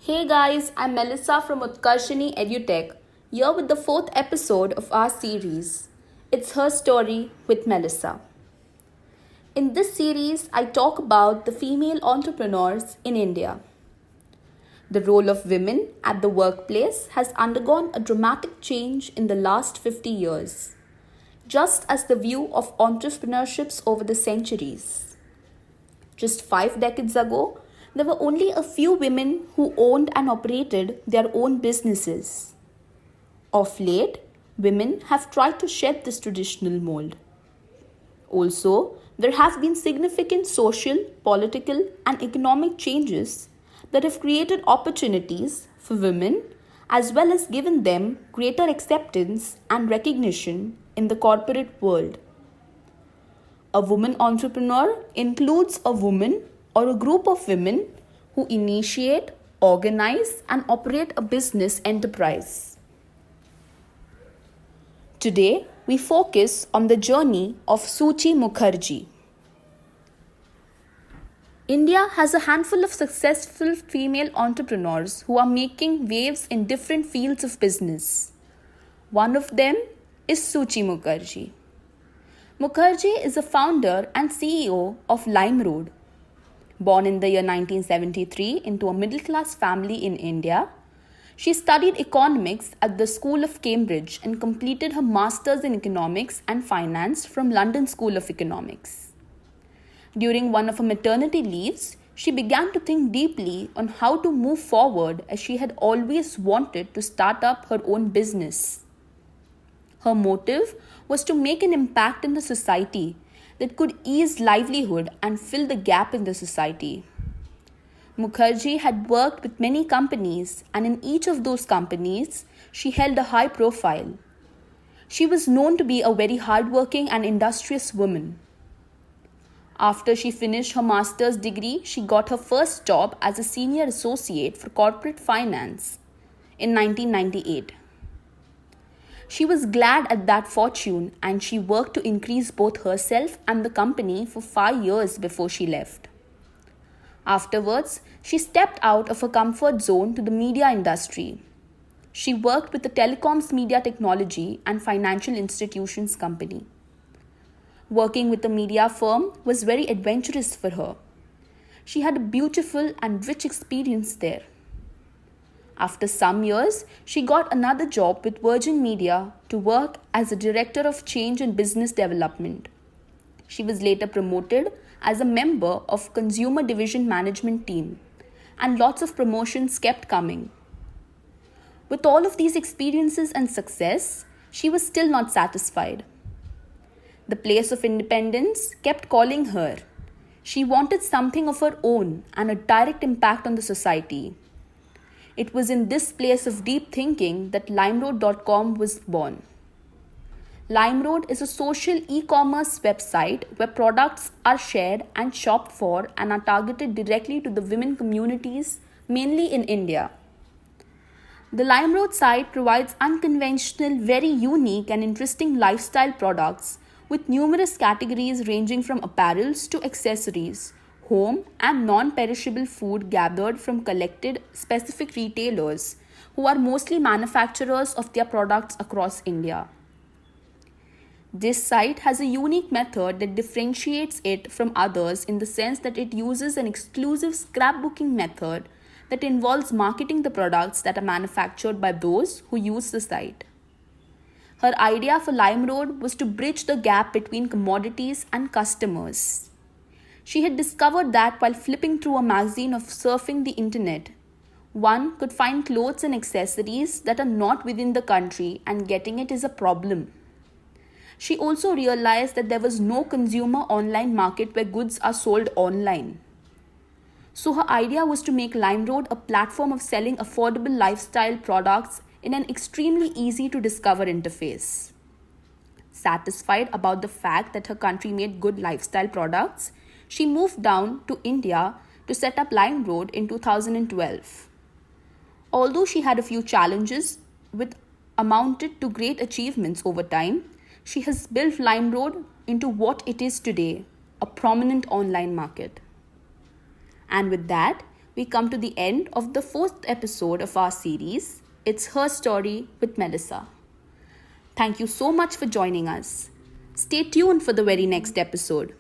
Hey guys, I'm Melissa from Utkarshini EduTech, here with the fourth episode of our series. It's Her Story with Melissa. In this series, I talk about the female entrepreneurs in India. The role of women at the workplace has undergone a dramatic change in the last 50 years, just as the view of entrepreneurships over the centuries. Just 5 decades ago, there were only a few women who owned and operated their own businesses. Of late, women have tried to shed this traditional mold. Also, there have been significant social, political, and economic changes that have created opportunities for women as well as given them greater acceptance and recognition in the corporate world. A woman entrepreneur includes a woman or a group of women who initiate, organize, and operate a business enterprise. Today, we focus on the journey of Suchi Mukherjee. India has a handful of successful female entrepreneurs who are making waves in different fields of business. One of them is Suchi Mukherjee. Mukherjee is the founder and CEO of LimeRoad. Born in the year 1973 into a middle-class family in India, she studied economics at the School of Cambridge and completed her Masters in Economics and Finance from London School of Economics. During one of her maternity leaves, she began to think deeply on how to move forward as she had always wanted to start up her own business. Her motive was to make an impact in the society that could ease livelihood and fill the gap in the society. Mukherjee had worked with many companies, and in each of those companies, she held a high profile. She was known to be a very hardworking and industrious woman. After she finished her master's degree, she got her first job as a senior associate for corporate finance in 1998. She was glad at that fortune and she worked to increase both herself and the company for 5 years before she left. Afterwards, she stepped out of her comfort zone to the media industry. She worked with the telecoms media technology and financial institutions company. Working with the media firm was very adventurous for her. She had a beautiful and rich experience there. After some years, she got another job with Virgin Media to work as a director of change and business development. She was later promoted as a member of consumer division management team, and lots of promotions kept coming. With all of these experiences and success, she was still not satisfied. The place of independence kept calling her. She wanted something of her own and a direct impact on the society. It was in this place of deep thinking that LimeRoad.com was born. LimeRoad is a social e-commerce website where products are shared and shopped for and are targeted directly to the women communities, mainly in India. The LimeRoad site provides unconventional, very unique and interesting lifestyle products with numerous categories ranging from apparels to accessories, home and non-perishable food gathered from collected specific retailers who are mostly manufacturers of their products across India. This site has a unique method that differentiates it from others in the sense that it uses an exclusive scrapbooking method that involves marketing the products that are manufactured by those who use the site. Her idea for LimeRoad was to bridge the gap between commodities and customers. She had discovered that while flipping through a magazine of surfing the internet, one could find clothes and accessories that are not within the country and getting it is a problem. She also realized that there was no consumer online market where goods are sold online. So her idea was to make LimeRoad a platform of selling affordable lifestyle products in an extremely easy to discover interface. Satisfied about the fact that her country made good lifestyle products, she moved down to India to set up LimeRoad in 2012. Although she had a few challenges which amounted to great achievements over time, she has built LimeRoad into what it is today, a prominent online market. And with that, we come to the end of the 4th episode of our series, It's Her Story with Melissa. Thank you so much for joining us. Stay tuned for the very next episode.